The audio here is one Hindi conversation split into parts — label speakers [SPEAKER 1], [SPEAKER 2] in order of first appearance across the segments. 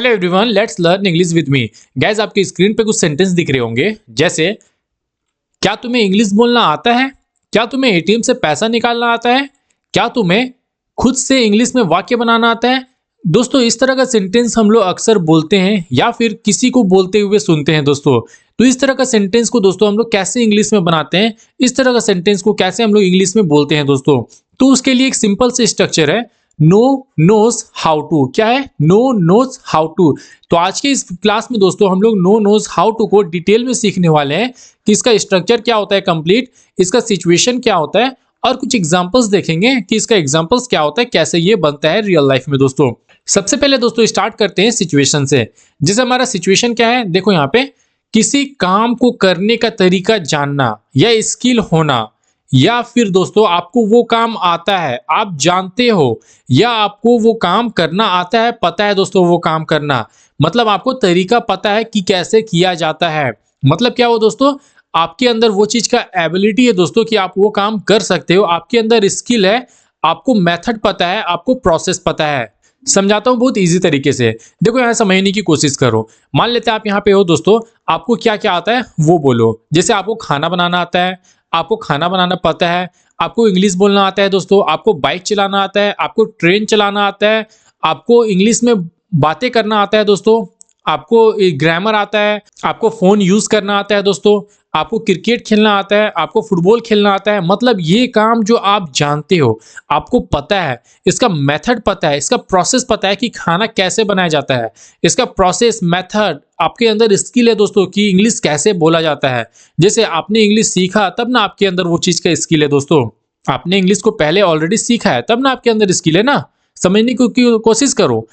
[SPEAKER 1] Hello everyone, let's learn English with me. Guys, आपकी स्क्रीन पे कुछ सेंटेंस दिख रहे होंगे, जैसे क्या तुम्हें इंग्लिश बोलना आता है? क्या तुम्हें एटीएम से पैसा निकालना आता है? क्या तुम्हें खुद से इंग्लिश में वाक्य बनाना आता है? दोस्तों, इस तरह का सेंटेंस हम लोग अक्सर बोलते हैं या फिर किसी को बोलते हुए सुनते हैं दोस्तों। तो इस तरह का सेंटेंस को दोस्तों हम लोग कैसे इंग्लिश में बनाते हैं, इस तरह का सेंटेंस को कैसे हम लोग इंग्लिश में बोलते हैं दोस्तों। तो उसके लिए एक सिंपल से स्ट्रक्चर है, नो नोज हाउ टू। क्या है? No knows how to. तो आज के इस क्लास में दोस्तों हम लोग नो नोज हाउ टू को डिटेल में सीखने वाले हैं कि इसका स्ट्रक्चर क्या होता है कंप्लीट, इसका सिचुएशन क्या होता है, और कुछ एग्जांपल्स देखेंगे कि इसका एग्जांपल्स क्या होता है, कैसे ये बनता है रियल लाइफ में दोस्तों। सबसे पहले दोस्तों स्टार्ट करते हैं सिचुएशन से। जैसे हमारा सिचुएशन क्या है, देखो यहाँ पे, किसी काम को करने का तरीका जानना या स्किल होना, या फिर दोस्तों आपको वो काम आता है, आप जानते हो, या आपको वो काम करना आता है, पता है दोस्तों वो काम करना, मतलब आपको तरीका पता है कि कैसे किया जाता है। मतलब क्या हो दोस्तों, आपके अंदर वो चीज का एबिलिटी है दोस्तों कि आप वो काम कर सकते हो, आपके अंदर स्किल है, आपको मेथड पता है, आपको प्रोसेस पता है। समझाता हूँ बहुत इजी तरीके से। देखो यहाँ समझने की कोशिश करो। मान लेते हैं आप यहाँ पे हो दोस्तों, आपको क्या क्या आता है वो बोलो। जैसे आपको खाना बनाना आता है, आपको खाना बनाना पता है, आपको इंग्लिश बोलना आता है दोस्तों, आपको बाइक चलाना आता है, आपको ट्रेन चलाना आता है, आपको इंग्लिश में बातें करना आता है दोस्तों, आपको ग्रामर आता है, आपको फोन यूज करना आता है दोस्तों, आपको क्रिकेट खेलना आता है, आपको फुटबॉल खेलना आता है। मतलब ये काम जो आप जानते हो, आपको पता है, इसका मेथड पता है, इसका प्रोसेस पता है कि खाना कैसे बनाया जाता है, इसका प्रोसेस मेथड, आपके अंदर स्किल है दोस्तों कि इंग्लिश कैसे बोला जाता है। जैसे आपने इंग्लिश सीखा तब ना आपके अंदर वो चीज का स्किल है दोस्तों। आपने इंग्लिश को पहले ऑलरेडी सीखा है तब ना आपके अंदर स्किल है ना। समझने की कोशिश करो।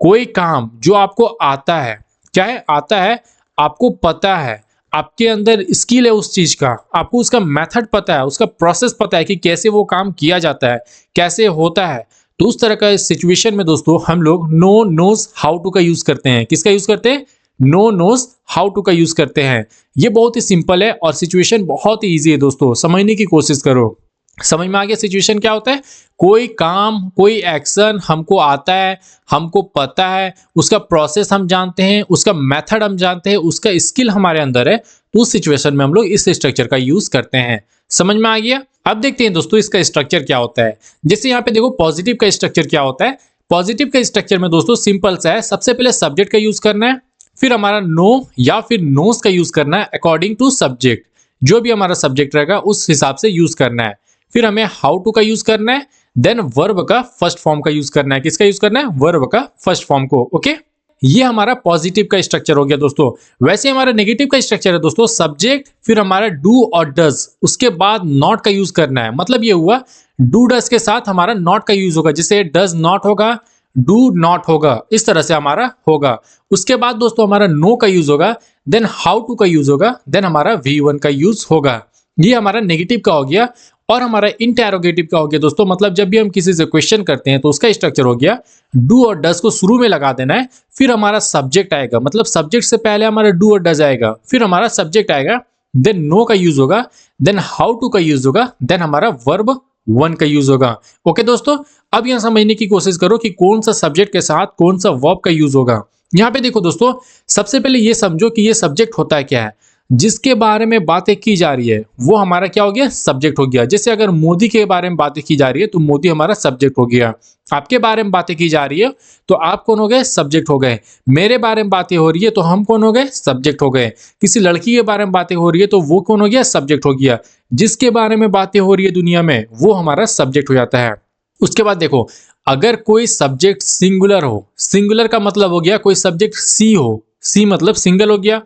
[SPEAKER 1] कोई काम जो आपको आता है, क्या है? आता है, आपको पता है, आपके अंदर स्किल है उस चीज का, आपको उसका मेथड पता है, उसका प्रोसेस पता है कि कैसे वो काम किया जाता है, कैसे होता है। तो उस तरह का सिचुएशन में दोस्तों हम लोग नो नोज हाउ टू का यूज करते हैं। किसका यूज करते हैं? नो नोज हाउ टू का यूज करते हैं। ये बहुत ही सिंपल है और सिचुएशन बहुत ही ईजी है दोस्तों। समझने की कोशिश करो। समझ में आ गया सिचुएशन क्या होता है? कोई काम, कोई एक्शन हमको आता है, हमको पता है, उसका प्रोसेस हम जानते हैं, उसका मेथड हम जानते हैं, उसका स्किल हमारे अंदर है, तो उस सिचुएशन में हम लोग इस स्ट्रक्चर का यूज करते हैं। समझ में आ गया? अब देखते हैं दोस्तों इसका स्ट्रक्चर क्या होता है। जैसे यहाँ पे देखो पॉजिटिव का स्ट्रक्चर क्या होता है। पॉजिटिव का स्ट्रक्चर में दोस्तों सिंपल सा है, सबसे पहले सब्जेक्ट का यूज करना है, फिर हमारा नो या फिर नोस का यूज करना है अकॉर्डिंग टू सब्जेक्ट। जो भी हमारा सब्जेक्ट रहेगा उस हिसाब से यूज करना है। फिर हमें हाउ टू का यूज करना है, देन वर्ब का फर्स्ट फॉर्म का यूज करना है। किसका यूज करना है? वर्ब का फर्स्ट फॉर्म को। ओके, ये हमारा पॉजिटिव का स्ट्रक्चर हो गया दोस्तों। वैसे हमारा नेगेटिव का स्ट्रक्चर है दोस्तों, सब्जेक्ट, फिर हमारा डू और डज, उसके बाद नॉट का यूज करना है। मतलब ये हुआ डू डज के साथ हमारा नॉट का यूज होगा, जैसे डज नॉट होगा, डू नॉट होगा, इस तरह से हमारा होगा। उसके बाद दोस्तों हमारा नो का यूज होगा, देन हाउ टू का यूज होगा, देन हमारा V1 का यूज होगा। ये हमारा नेगेटिव का हो गया। और हमारा इंटेरोगेटिव का हो गया दोस्तों, मतलब जब भी हम किसी से क्वेश्चन करते हैं तो उसका स्ट्रक्चर हो गया, डू और डज को शुरू में लगा देना है, फिर हमारा सब्जेक्ट आएगा, मतलब सब्जेक्ट से पहले हमारा डू और डज आएगा, फिर हमारा सब्जेक्ट आएगा, देन नो का यूज होगा, देन हाउ टू का यूज होगा, देन हमारा वर्ब 1 का यूज होगा। ओके दोस्तों, अब यहां समझने की कोशिश करो कि कौन सा सब्जेक्ट के साथ कौन सा वर्ब का यूज होगा। यहाँ पे देखो दोस्तों, सबसे पहले ये समझो कि ये सब्जेक्ट होता है क्या है। जिसके बारे में बातें की जा रही है वो हमारा क्या हो गया? सब्जेक्ट हो गया। जैसे अगर मोदी के बारे में बातें की जा रही है तो मोदी हमारा सब्जेक्ट हो गया। आपके बारे में बातें की जा रही है तो आप कौन हो गए? सब्जेक्ट हो गए। मेरे बारे में बातें हो रही है तो हम कौन हो गए? सब्जेक्ट हो गए। किसी लड़की के बारे में बातें हो रही है तो वो कौन हो गया? सब्जेक्ट हो गया। जिसके बारे में बातें हो रही है दुनिया में वो हमारा सब्जेक्ट हो जाता है। उसके बाद देखो, अगर कोई सब्जेक्ट सिंगुलर हो, सिंगुलर का मतलब हो गया कोई सब्जेक्ट सी हो, सी मतलब सिंगल हो गया।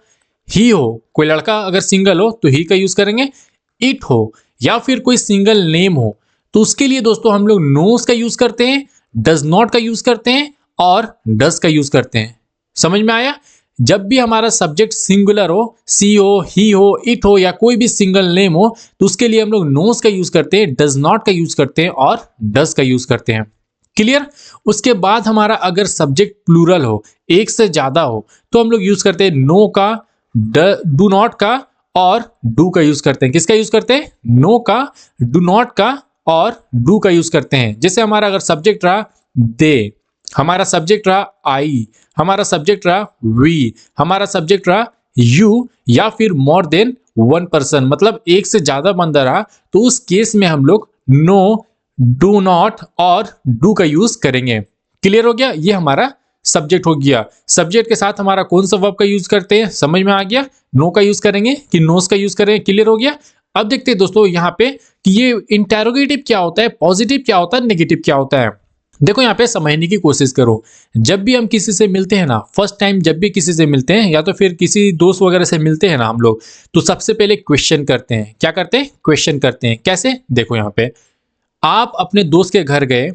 [SPEAKER 1] ही हो, कोई लड़का अगर सिंगल हो तो ही का यूज करेंगे। इट हो या फिर कोई सिंगल नेम हो तो उसके लिए दोस्तों हम लोग नोस का यूज करते हैं, डज नॉट का यूज करते हैं और डज का यूज करते हैं। समझ में आया? जब भी हमारा सब्जेक्ट सिंगुलर हो, सी हो, ही हो, इट हो या कोई भी सिंगल नेम हो तो उसके लिए हम लोग नोस का यूज करते हैं, डज नॉट का यूज करते हैं और डज का यूज करते हैं। क्लियर? उसके बाद हमारा अगर सब्जेक्ट प्लूरल हो, एक से ज्यादा हो, तो हम लोग यूज करते हैं नो का, डू नॉट का और डू का यूज करते हैं। किसका यूज करते हैं? नो का, डू नॉट का और डू का यूज करते हैं। जैसे हमारा अगर सब्जेक्ट रहा दे, हमारा सब्जेक्ट रहा आई, हमारा सब्जेक्ट रहा वी, हमारा सब्जेक्ट रहा यू, या फिर मोर देन वन पर्सन, मतलब एक से ज्यादा बंदा रहा, तो उस केस में हम लोग नो, डू नॉट और डू का यूज करेंगे। क्लियर हो गया? ये हमारा सब्जेक्ट हो गया। सब्जेक्ट के साथ हमारा कौन सा वर्ब का यूज करते हैं, समझ में आ गया? नो का यूज करेंगे कि नोस का यूज करेंगे। क्लियर हो गया? अब देखते हैं दोस्तों यहाँ पे कि ये इंटेरोगेटिव क्या होता है, पॉजिटिव क्या होता है, नेगेटिव क्या होता है। देखो यहाँ पे समझने की कोशिश करो। जब भी हम किसी से मिलते हैं ना, फर्स्ट टाइम जब भी किसी से मिलते हैं या तो फिर किसी दोस्त वगैरह से मिलते हैं ना हम लोग, तो सबसे पहले क्वेश्चन करते हैं। क्या करते हैं? क्वेश्चन करते हैं। कैसे? देखो यहाँ पे आप अपने दोस्त के घर गए,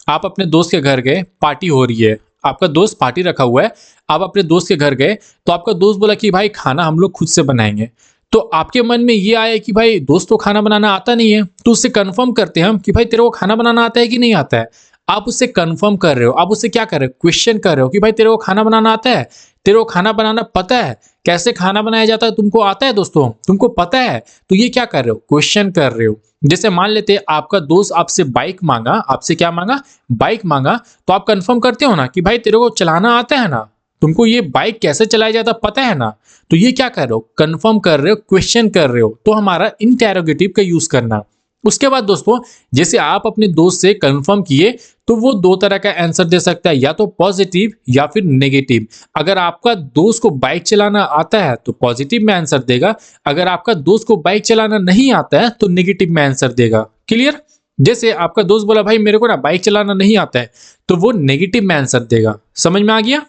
[SPEAKER 1] आप अपने दोस्त के घर गए, पार्टी हो रही है, आपका दोस्त पार्टी रखा हुआ है, आप अपने दोस्त के घर गए, तो आपका दोस्त बोला कि भाई खाना हम लोग खुद से बनाएंगे। तो आपके मन में ये आया कि भाई दोस्त को खाना बनाना आता नहीं है, तो उससे कंफर्म करते हैं हम कि भाई तेरे को खाना बनाना आता है कि नहीं आता है। आप उससे कंफर्म कर रहे हो, आप उससे क्या कर रहे हो? क्वेश्चन कर रहे हो कि भाई तेरे को खाना बनाना आता है, तेरे को खाना बनाना पता है, कैसे खाना बनाया जाता है तुमको आता है दोस्तों, तुमको पता है। तो ये क्या कर रहे हो? क्वेश्चन कर रहे हो। जैसे मान लेते हैं आपका दोस्त आपसे बाइक मांगा, आपसे क्या मांगा? बाइक मांगा, तो आप कंफर्म करते हो ना कि भाई तेरे को चलाना आता है ना, तुमको ये बाइक कैसे चलाया जाता पता है ना। तो ये क्या कर रहे हो? कंफर्म कर रहे हो, क्वेश्चन कर रहे हो। तो हमारा इंटेरोगेटिव का यूज करना। उसके बाद दोस्तों जैसे आप अपने दोस्त से कंफर्म किए, तो वो दो तरह का आंसर दे सकता है, या तो पॉजिटिव या फिर नेगेटिव। अगर आपका दोस्त को बाइक चलाना आता है तो पॉजिटिव में आंसर देगा, अगर आपका दोस्त को बाइक चलाना नहीं आता है तो नेगेटिव में आंसर देगा। क्लियर? जैसे आपका दोस्त बोला भाई मेरे को ना बाइक चलाना नहीं आता है, तो वो नेगेटिव में आंसर देगा। समझ में आ गया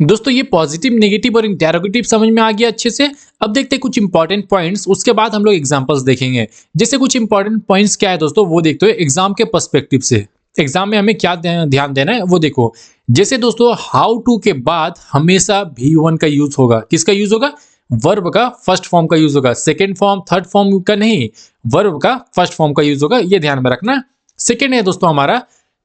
[SPEAKER 1] दोस्तों? ये पॉजिटिव, नेगेटिव और इंटेरोगेटिव समझ में आ गया अच्छे से। अब देखते हैं कुछ इंपॉर्टेंट पॉइंट्स, उसके बाद हम लोग एग्जांपल्स देखेंगे। जैसे कुछ इंपॉर्टेंट पॉइंट्स क्या है दोस्तों, वो देखते हैं एग्जाम के पर्सपेक्टिव से। एग्जाम में हमें क्या ध्यान देना है वो देखो। जैसे दोस्तों हाउ टू के बाद हमेशा V1 का यूज होगा। किसका यूज होगा? वर्ब का फर्स्ट फॉर्म का यूज होगा, सेकेंड फॉर्म थर्ड फॉर्म का नहीं, वर्ब का फर्स्ट फॉर्म का यूज होगा, ये ध्यान में रखना। सेकेंड है दोस्तों हमारा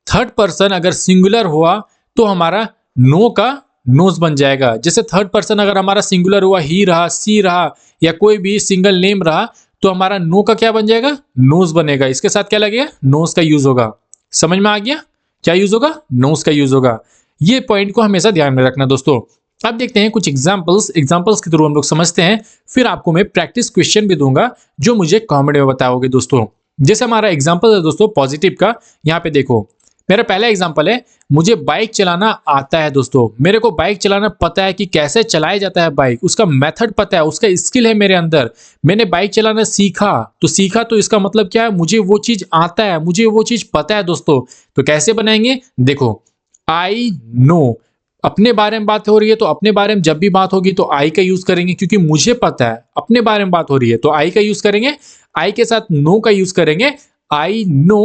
[SPEAKER 1] थर्ड पर्सन अगर सिंगुलर हुआ तो हमारा नो का नोज बन जाएगा। जैसे थर्ड पर्सन अगर हमारा सिंगुलर हुआ, ही रहा, सी रहा, या कोई भी सिंगल नेम रहा, तो हमारा नो का क्या बन जाएगा? नोज बनेगा। इसके साथ क्या लगेगा? नोज का यूज होगा। समझ में आ गया? क्या यूज होगा? नोज का यूज होगा। ये पॉइंट को हमेशा ध्यान में रखना दोस्तों। अब देखते हैं कुछ एग्जांपल्स के थ्रू हम लोग समझते हैं, फिर आपको मैं प्रैक्टिस क्वेश्चन भी दूंगा जो मुझे कमेंट में बताओगे दोस्तों। जैसे हमारा एग्जांपल है दोस्तों पॉजिटिव का, यहाँ पे देखो मेरा पहला एग्जांपल है, मुझे बाइक चलाना आता है दोस्तों। मेरे को बाइक चलाना पता है कि कैसे चलाया जाता है बाइक, उसका मेथड पता है, उसका स्किल है मेरे अंदर। मैंने बाइक चलाना सीखा तो इसका मतलब क्या है? मुझे वो चीज आता है, मुझे वो चीज पता है दोस्तों। तो कैसे बनाएंगे? देखो आई नो, अपने बारे में बात हो रही है तो अपने बारे में जब भी बात होगी तो आई का यूज करेंगे, क्योंकि मुझे पता है अपने बारे में बात हो रही है तो आई का यूज करेंगे। आई के साथ नो का यूज करेंगे, आई नो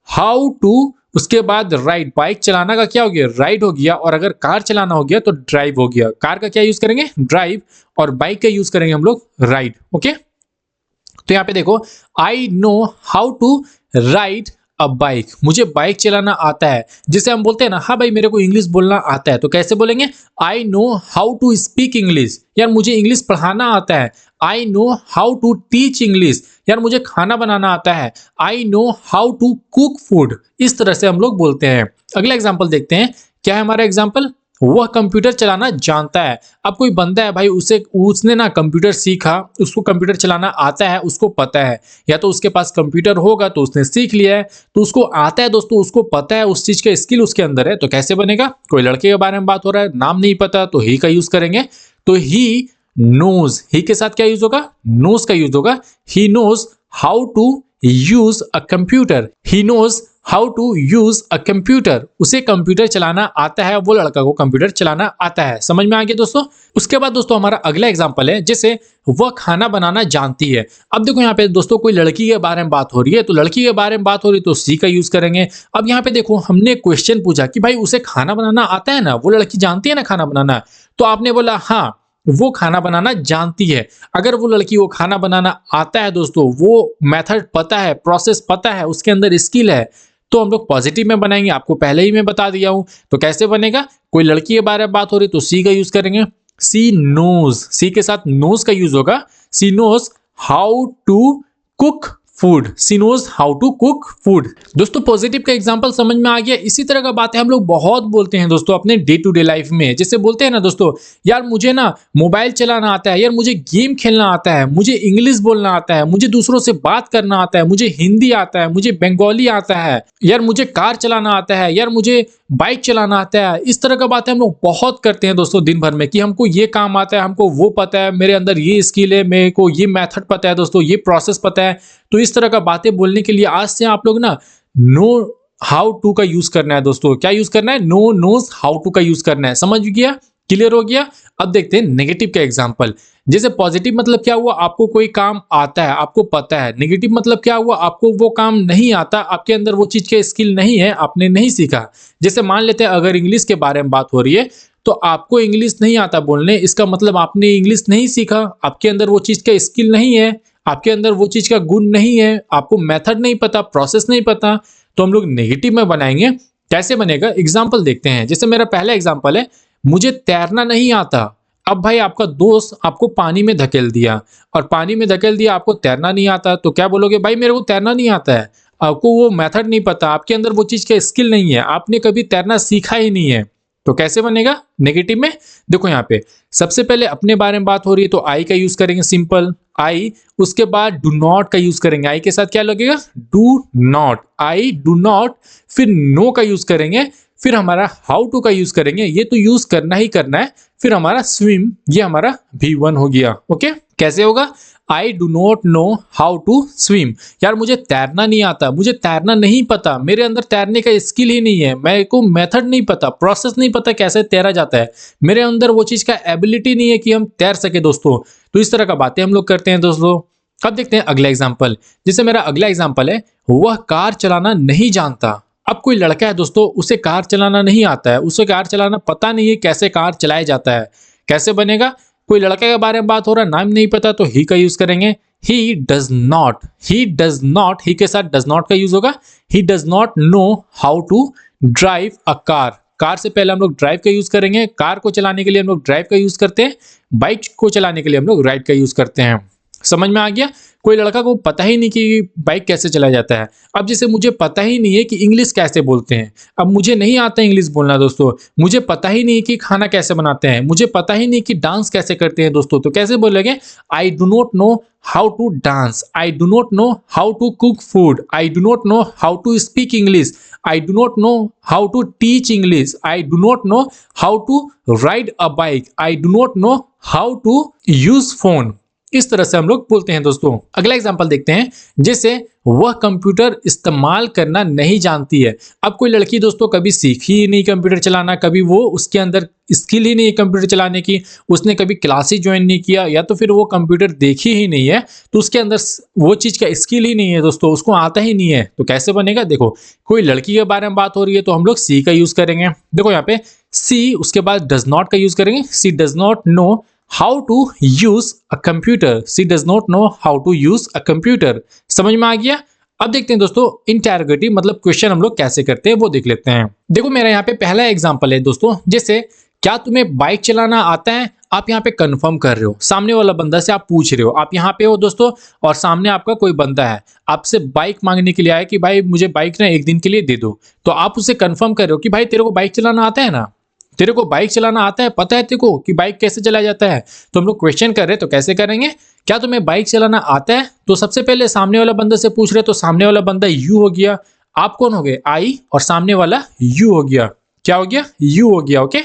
[SPEAKER 1] हाउ टू। उसके बाद राइड, बाइक चलाना का क्या हो गया? राइड हो गया। और अगर कार चलाना हो गया तो ड्राइव हो गया। कार का क्या यूज करेंगे? ड्राइव। और बाइक का यूज करेंगे हम लोग राइड। ओके, तो यहाँ पे देखो I know how to ride a bike, मुझे बाइक चलाना आता है। जैसे हम बोलते हैं ना, हाँ भाई मेरे को इंग्लिश बोलना आता है, तो कैसे बोलेंगे? I know how to speak English, यार मुझे इंग्लिश पढ़ाना आता है। I know how to teach English, यार मुझे खाना बनाना आता है। I know how to cook food, इस तरह से हम लोग बोलते हैं। अगला एग्जाम्पल देखते हैं, क्या है हमारा एग्जाम्पल? वह कंप्यूटर चलाना जानता है। अब कोई बंदा है भाई, उसने ना कंप्यूटर सीखा, उसको कंप्यूटर चलाना आता है, उसको पता है, या तो उसके पास कंप्यूटर होगा तो उसने सीख लिया है, तो उसको आता है दोस्तों, उसको पता है, उस चीज का स्किल उसके अंदर है। तो कैसे बनेगा? कोई लड़के के बारे में बात हो रहा है, नाम नहीं पता, तो ही का यूज करेंगे। तो ही नोज, ही के साथ क्या यूज होगा? नोज का यूज होगा। He knows how to use a computer, he knows how to use a computer, उसे कंप्यूटर चलाना आता है, वो लड़का को कंप्यूटर चलाना आता है। समझ में आ गया दोस्तों? उसके बाद दोस्तों हमारा अगला एग्जांपल है, जैसे वह खाना बनाना जानती है। अब देखो यहाँ पे दोस्तों कोई लड़की के बारे में बात हो रही है, तो लड़की के बारे में बात हो रही है तो सी का यूज करेंगे। अब यहाँ पे देखो हमने क्वेश्चन पूछा कि भाई उसे खाना बनाना आता है ना, वो लड़की जानती है ना खाना बनाना, तो आपने बोला हाँ वो खाना बनाना जानती है। अगर वो लड़की को खाना बनाना आता है दोस्तों, वो मेथड पता है, प्रोसेस पता है, उसके अंदर स्किल है, तो हम लोग पॉजिटिव में बनाएंगे। आपको पहले ही मैं बता दिया हूं। तो कैसे बनेगा? कोई लड़की के बारे में बात हो रही तो सी का यूज करेंगे। सी नोज, सी के साथ नोज का यूज होगा। She knows how to cook food, she knows how to cook food. दोस्तों पॉजिटिव का एग्जांपल समझ में आ गया। इसी तरह का बातें हम लोग बहुत बोलते हैं दोस्तों अपने डे टू डे लाइफ में। जैसे बोलते हैं ना दोस्तों, यार मुझे ना मोबाइल चलाना आता है, यार मुझे गेम खेलना आता है, मुझे इंग्लिश बोलना आता है, मुझे दूसरों से बात करना आता है, मुझे हिंदी आता है, मुझे बंगाली आता है, यार मुझे कार चलाना आता है, यार मुझे बाइक चलाना आता है। इस तरह का बातें हम लोग बहुत करते हैं दोस्तों दिन भर में, कि हमको ये काम आता है, हमको वो पता है, मेरे अंदर ये स्किल है, मेरे को ये मेथड पता है दोस्तों, ये प्रोसेस पता है। तो इस तरह का बातें बोलने के लिए आज से आप लोग ना नो हाउ टू का यूज करना है दोस्तों। क्या यूज करना है? नो नोज हाउ टू का यूज करना है। समझ गया? क्लियर हो गया? अब देखते हैं नेगेटिव का एग्जांपल। जैसे पॉजिटिव मतलब क्या हुआ? आपको कोई काम आता है, आपको पता है। नेगेटिव मतलब क्या हुआ? आपको वो काम नहीं आता, आपके अंदर वो चीज के स्किल नहीं है, आपने नहीं सीखा। जैसे मान लेते हैं अगर इंग्लिश के बारे में बात हो रही है, तो आपको इंग्लिश नहीं आता बोलने, इसका मतलब आपने इंग्लिश नहीं सीखा, आपके अंदर वो चीज का स्किल नहीं है, आपके अंदर वो चीज का गुण नहीं है, आपको मेथड नहीं पता, प्रोसेस नहीं पता। तो हम लोग नेगेटिव में बनाएंगे। कैसे बनेगा? एग्जाम्पल देखते हैं। जैसे मेरा पहला एग्जाम्पल है, मुझे तैरना नहीं आता। अब भाई आपका दोस्त आपको पानी में धकेल दिया, और पानी में धकेल दिया, आपको तैरना नहीं आता, तो क्या बोलोगे? भाई मेरे को तैरना नहीं आता है। आपको वो मेथड नहीं पता, आपके अंदर वो चीज का स्किल नहीं है, आपने कभी तैरना सीखा ही नहीं है। तो कैसे बनेगा नेगेटिव में? देखो यहाँ पे सबसे पहले अपने बारे में बात हो रही है, तो आई का यूज करेंगे, सिंपल आई। उसके बाद डू नॉट का यूज करेंगे। आई के साथ क्या लगेगा? Do not. I do not. फिर नो का यूज करेंगे, फिर हमारा हाउ टू का यूज करेंगे, ये तो यूज करना ही करना है। फिर हमारा स्विम, ये हमारा V1 हो गया। ओके, कैसे होगा? I do not know how to swim. यार मुझे तैरना नहीं आता, मुझे तैरना नहीं पता, मेरे अंदर तैरने का स्किल ही नहीं है, मेरे को मेथड नहीं पता, प्रोसेस नहीं पता कैसे तैरा जाता है, मेरे अंदर वो चीज का एबिलिटी नहीं है कि हम तैर सके दोस्तों। तो इस तरह का बातें हम लोग करते हैं दोस्तों। अब देखते हैं अगला एग्जाम्पल। जैसे मेरा अगला एग्जाम्पल है, वह कार चलाना नहीं जानता। अब कोई लड़का है दोस्तों, उसे कार चलाना नहीं आता है, उसे कार चलाना पता नहीं है कैसे कार चलाया जाता है। कैसे बनेगा? कोई लड़के के बारे में बात हो रहा है, नाम नहीं पता, तो ही का यूज करेंगे। He does not. He does not, he के साथ डज नॉट का यूज होगा। He does not know how to drive a car. Car से पहले हम लोग ड्राइव का यूज करेंगे। कार को चलाने के लिए हम लोग ड्राइव का यूज करते हैं, बाइक को चलाने के लिए हम लोग राइड का यूज करते हैं। समझ में आ गया? कोई लड़का को पता ही नहीं कि बाइक कैसे चलाया जाता है। अब जैसे मुझे पता ही नहीं है कि इंग्लिश कैसे बोलते हैं, अब मुझे नहीं आता इंग्लिश बोलना दोस्तों, मुझे पता ही नहीं कि खाना कैसे बनाते हैं, मुझे पता ही नहीं कि डांस कैसे करते हैं दोस्तों, तो कैसे बोलेंगे? I do not know how to dance, I do not know how to cook food, I do not know how to speak English, I do not know how to teach English, I do not know how to ride a bike, I do not know how to use phone. इस तरह से हम लोग बोलते हैं दोस्तों। अगला एग्जांपल देखते हैं। जैसे वह कंप्यूटर इस्तेमाल करना नहीं जानती है। अब कोई लड़की दोस्तों कभी सीखी ही नहीं कंप्यूटर चलाना, कभी वो उसके अंदर स्किल ही नहीं है कंप्यूटर चलाने की, उसने कभी क्लासेस ज्वाइन नहीं किया, या तो फिर वो कंप्यूटर देखी ही नहीं है, तो उसके अंदर वो चीज का स्किल ही नहीं है दोस्तों, उसको आता ही नहीं है। तो कैसे बनेगा? देखो कोई लड़की के बारे में बात हो रही है, तो हम लोग सी का यूज करेंगे। देखो यहाँ पे सी, उसके बाद डज नॉट का यूज करेंगे। She does not know how to use a computer, she does not know how to use a computer. समझ में आ गया? अब देखते हैं दोस्तों इंटरोगेटिव मतलब क्वेश्चन हम लोग कैसे करते हैं वो देख लेते हैं। देखो मेरा यहाँ पे पहला एग्जांपल है दोस्तों। जैसे क्या तुम्हें बाइक चलाना आता है? आप यहाँ पे कंफर्म कर रहे हो, सामने वाला बंदा से आप पूछ रहे हो, आप यहाँ पे हो दोस्तों, और सामने आपका कोई बंदा है, आपसे बाइक मांगने के लिए आया कि भाई मुझे बाइक ना एक दिन के लिए दे दो। तो आप उसे कंफर्म कर रहे हो कि भाई तेरे को बाइक चलाना आता है ना, तेरे को बाइक चलाना आता है, पता है तेरे को कि बाइक कैसे चलाया जाता है। तो हम लोग क्वेश्चन कर रहे हैं, तो कैसे करेंगे? क्या तुम्हें बाइक चलाना आता है? तो सबसे पहले सामने वाला बंदा से पूछ रहे, तो सामने वाला बंदा यू हो गया, आप कौन हो गए? आई, और सामने वाला यू हो गया। क्या हो गया? यू हो गया। ओके,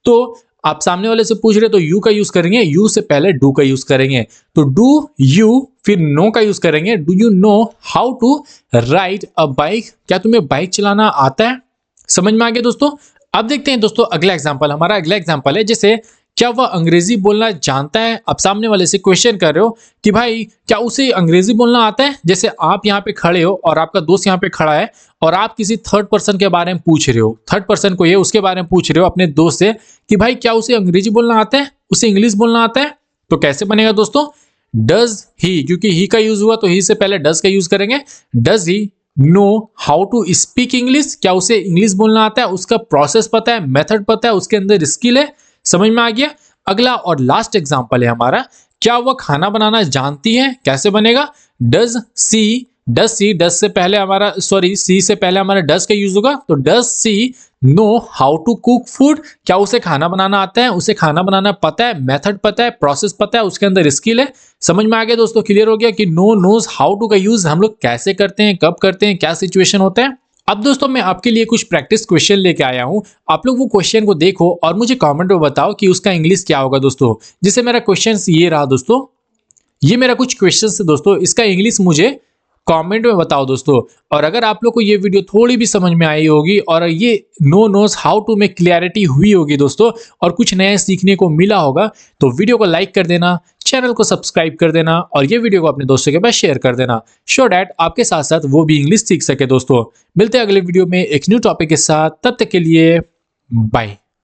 [SPEAKER 1] तो आप सामने वाले से पूछ रहे तो यू का यूज करेंगे, यू से पहले डू का यूज करेंगे, तो डू यू, फिर नो का यूज करेंगे। Do you know how to ride a bike? क्या तुम्हें बाइक चलाना आता है? समझ में आ गया दोस्तों? अब देखते हैं दोस्तों अगला एग्जांपल। हमारा अगला एग्जांपल है, जैसे क्या वह अंग्रेजी बोलना जानता है? आप सामने वाले से क्वेश्चन कर रहे हो कि भाई क्या उसे अंग्रेजी बोलना आता है? जैसे आप यहाँ पे खड़े हो और आपका दोस्त यहाँ पे खड़ा है, और आप किसी थर्ड पर्सन के बारे में पूछ रहे हो, थर्ड पर्सन को ये उसके बारे में पूछ रहे हो अपने दोस्त से कि भाई क्या उसे अंग्रेजी बोलना आता है, उसे इंग्लिश बोलना आता है? तो कैसे बनेगा दोस्तों? डज ही, क्योंकि ही का यूज हुआ तो ही से पहले डज का यूज करेंगे। Does he know how to speak English? क्या उसे इंग्लिश बोलना आता है, उसका प्रोसेस पता है, मेथड पता है, उसके अंदर स्किल है? समझ में आ गया? अगला और लास्ट एग्जांपल है हमारा, क्या वह खाना बनाना जानती है? कैसे बनेगा? Does she does she, does से पहले हमारा सॉरी सी से पहले हमारा डज का यूज होगा, तो does she know how to cook food, क्या उसे खाना बनाना आता है, उसे खाना बनाना पता है, मेथड पता है, प्रोसेस पता है, उसके अंदर स्किल है। समझ में आ गया दोस्तों, क्लियर हो गया कि नो नोज हाउ टू का यूज हम लोग कैसे करते हैं, कब करते हैं, क्या सिचुएशन होता है। अब दोस्तों मैं आपके लिए कुछ प्रैक्टिस क्वेश्चन लेके आया हूं, आप लोग वो क्वेश्चन को देखो और मुझे कमेंट में बताओ कि उसका इंग्लिश क्या होगा दोस्तों। जिससे मेरा क्वेश्चन ये रहा दोस्तों, ये मेरा कुछ क्वेश्चन है दोस्तों, इसका इंग्लिश मुझे कमेंट में बताओ दोस्तों। और अगर आप लोग को ये वीडियो थोड़ी भी समझ में आई होगी और ये नो नोज हाउ टू में क्लियरिटी हुई होगी दोस्तों, और कुछ नया सीखने को मिला होगा, तो वीडियो को लाइक कर देना, चैनल को सब्सक्राइब कर देना और ये वीडियो को अपने दोस्तों के पास शेयर कर देना, सो डैट आपके साथ साथ वो भी इंग्लिश सीख सके दोस्तों। मिलते हैं अगले वीडियो में एक न्यू टॉपिक के साथ, तब तक के लिए बाय।